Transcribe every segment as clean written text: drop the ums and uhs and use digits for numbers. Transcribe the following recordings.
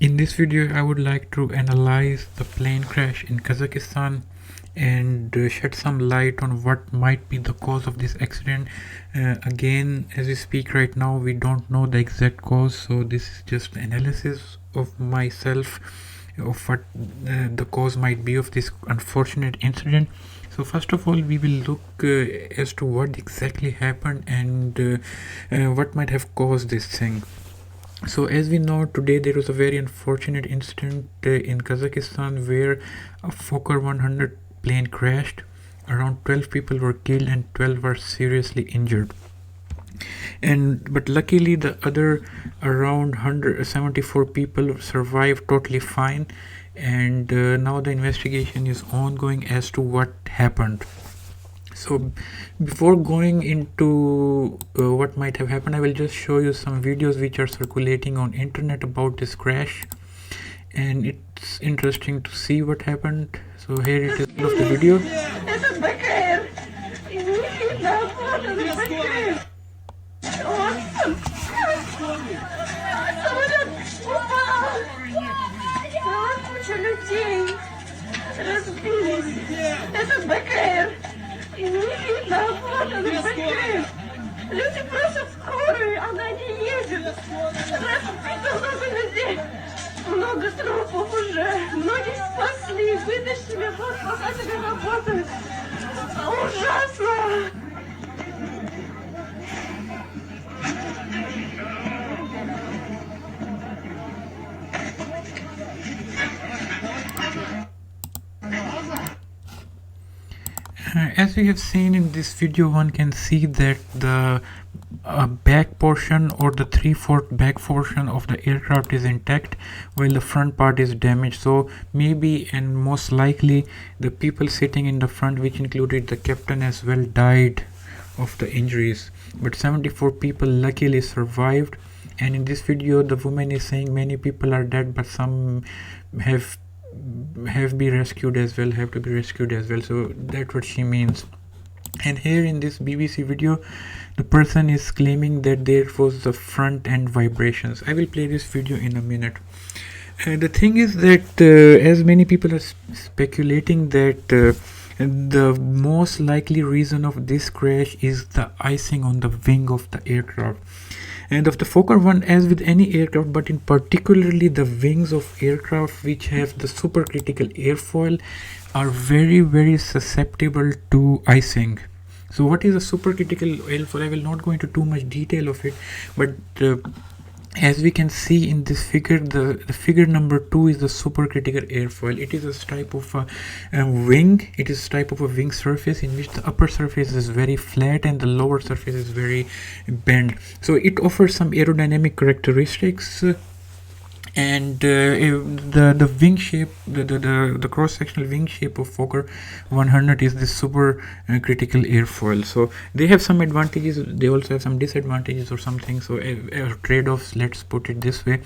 In this video, I would like to analyze the plane crash in Kazakhstan and shed some light on what might be the cause of this accident. Again, as we speak right now, we don't know the exact cause, so this is just analysis of myself of what the cause might be of this unfortunate incident. So first of all, we will look as to what exactly happened and what might have caused this thing. So as we know, today there was a very unfortunate incident in Kazakhstan where a Fokker 100 plane crashed. Around 12 people were killed and 12 were seriously injured. But luckily the other around 174 people survived totally fine, and now the investigation is ongoing as to what happened. So before going into what might have happened, I will just show you some videos which are circulating on internet about this crash, and it's interesting to see what happened. So here it is of the video. Это Bek Air. Да, вот он, Bek Air. Самолет упал. Целая куча людей разбились. Это Bek Air. И не видно, вот он, Bek Air. Люди просят скорую, она не едет. Разбито много людей. Много трупов уже. Многих спасли, вытащили, вот спасатели работают. Ужасно! As we have seen in this video, one can see that the back portion or the 3/4 back portion of the aircraft is intact while the front part is damaged. So maybe and most likely the people sitting in the front, which included the captain as well, died of the injuries, but 74 people luckily survived. And in this video the woman is saying many people are dead, but some have be rescued as well, have to be rescued as well. So that's what she means. And here in this BBC video, the person is claiming that there was the front end vibrations. I will play this video in a minute. The thing is that as many people are speculating that the most likely reason of this crash is the icing on the wing of the aircraft. And of the Fokker 1, as with any aircraft, but in particularly the wings of aircraft which have the supercritical airfoil are very susceptible to icing. So what is a supercritical airfoil? I will not go into too much detail of it, but as we can see in this figure, the figure number 2 is the supercritical airfoil. It is a type of a wing. It is a type of a wing surface in which the upper surface is very flat and the lower surface is very bent. So it offers some aerodynamic characteristics. And the wing shape, the cross-sectional wing shape of Fokker 100 is this super critical airfoil. So they have some advantages, they also have some disadvantages or something, so trade-offs, let's put it this way.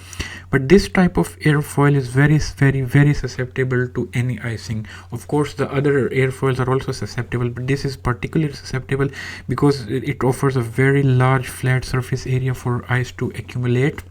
But this type of airfoil is very susceptible to any icing. Of course the other airfoils are also susceptible, but this is particularly susceptible because it offers a very large flat surface area for ice to accumulate,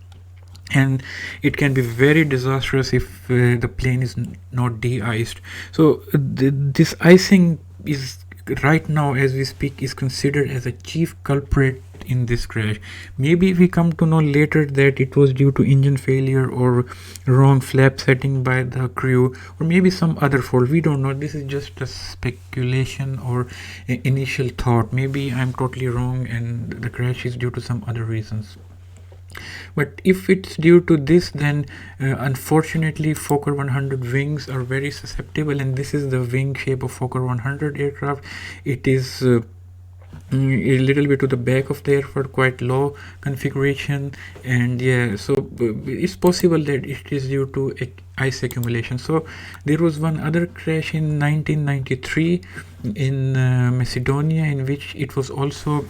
and it can be very disastrous if the plane is not de-iced. So this icing is right now as we speak is considered as a chief culprit in this crash. Maybe we come to know later that it was due to engine failure or wrong flap setting by the crew, or maybe some other fault. We don't know. This is just a speculation or initial thought. Maybe I'm totally wrong and the crash is due to some other reasons. But if it's due to this, then unfortunately Fokker 100 wings are very susceptible, and this is the wing shape of Fokker 100 aircraft. It is a little bit to the back of the aircraft, quite low configuration, and yeah, so it's possible that it is due to ice accumulation. So there was one other crash in 1993 in Macedonia, in which it was also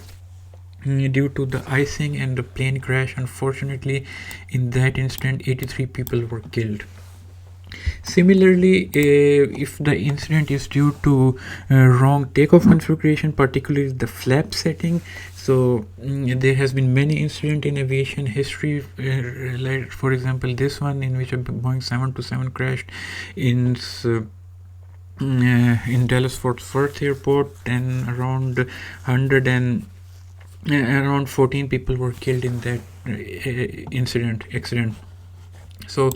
due to the icing and the plane crash. Unfortunately, in that instant 83 people were killed. Similarly, if the incident is due to wrong takeoff configuration, particularly the flap setting, so there has been many incidents in aviation history, like for example this one in which a Boeing 727 crashed in Dallas Fort Worth airport, and around 100 and around 14 people were killed in that accident. So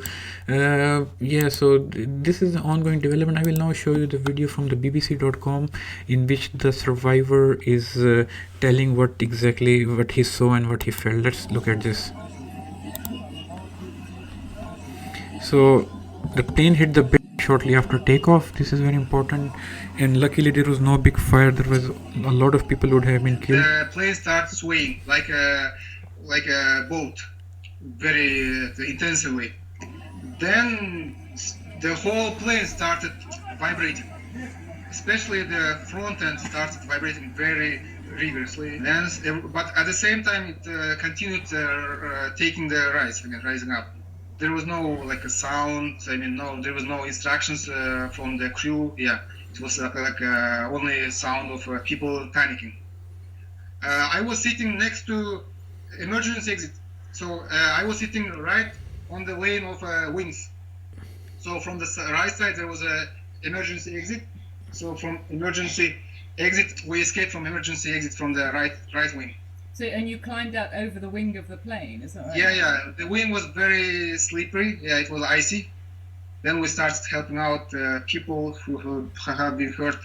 yeah, so this is the ongoing development. I will now show you the video from the bbc.com in which the survivor is telling what he saw and what he felt. Let's look at this. So the plane hit the bridge shortly after takeoff. This is very important, and luckily there was no big fire. There was a lot of people would have been killed. The plane started swaying like a boat, very intensively. Then the whole plane started vibrating, especially the front end started vibrating very rigorously. Then, but at the same time, it continued taking the rising up. There was no like a sound. I mean, no, there was no instructions from the crew. Yeah, it was only sound of people panicking. I was sitting next to emergency exit, so I was sitting right on the lane of wings. So from the right side there was a emergency exit. So from emergency exit we escaped from emergency exit from the right wing. So, and you climbed out over the wing of the plane, is that right? Yeah. The wing was very slippery. Yeah, it was icy. Then we started helping out people who have been hurt.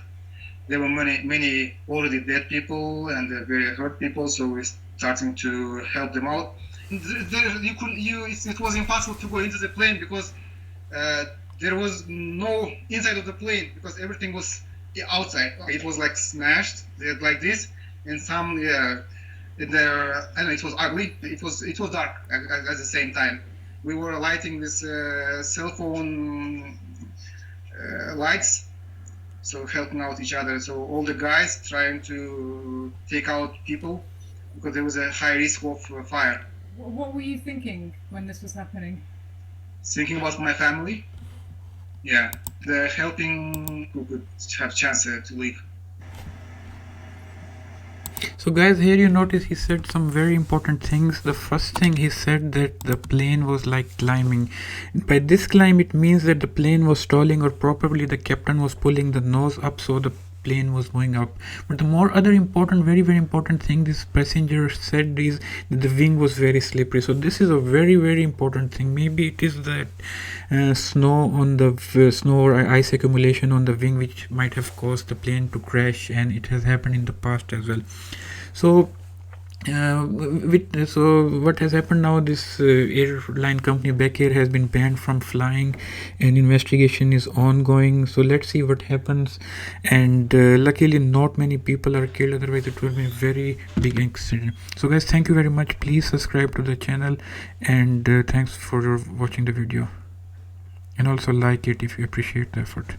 There were many already dead people and very hurt people. So we're starting to help them out. It was impossible to go into the plane because there was no inside of the plane because everything was outside. It was like smashed like this, and some and it was ugly. It was dark at the same time. We were lighting this cell phone lights, so helping out each other. So all the guys trying to take out people because there was a high risk of fire. What were you thinking when this was happening? Thinking about my family. Yeah, the helping who could have chance to live. So guys, here you notice he said some very important things. The first thing he said that the plane was like climbing. By this climb it means that the plane was stalling, or probably the captain was pulling the nose up so the plane was going up. But the more other important, very important thing this passenger said is that the wing was very slippery. So this is a very important thing. Maybe it is that snow or ice accumulation on the wing which might have caused the plane to crash, and it has happened in the past as well. So what has happened now, this airline company Bek Air has been banned from flying and investigation is ongoing. So let's see what happens, and luckily not many people are killed, otherwise it would be a very big accident. So guys, thank you very much. Please subscribe to the channel, and thanks for watching the video, and also like it if you appreciate the effort.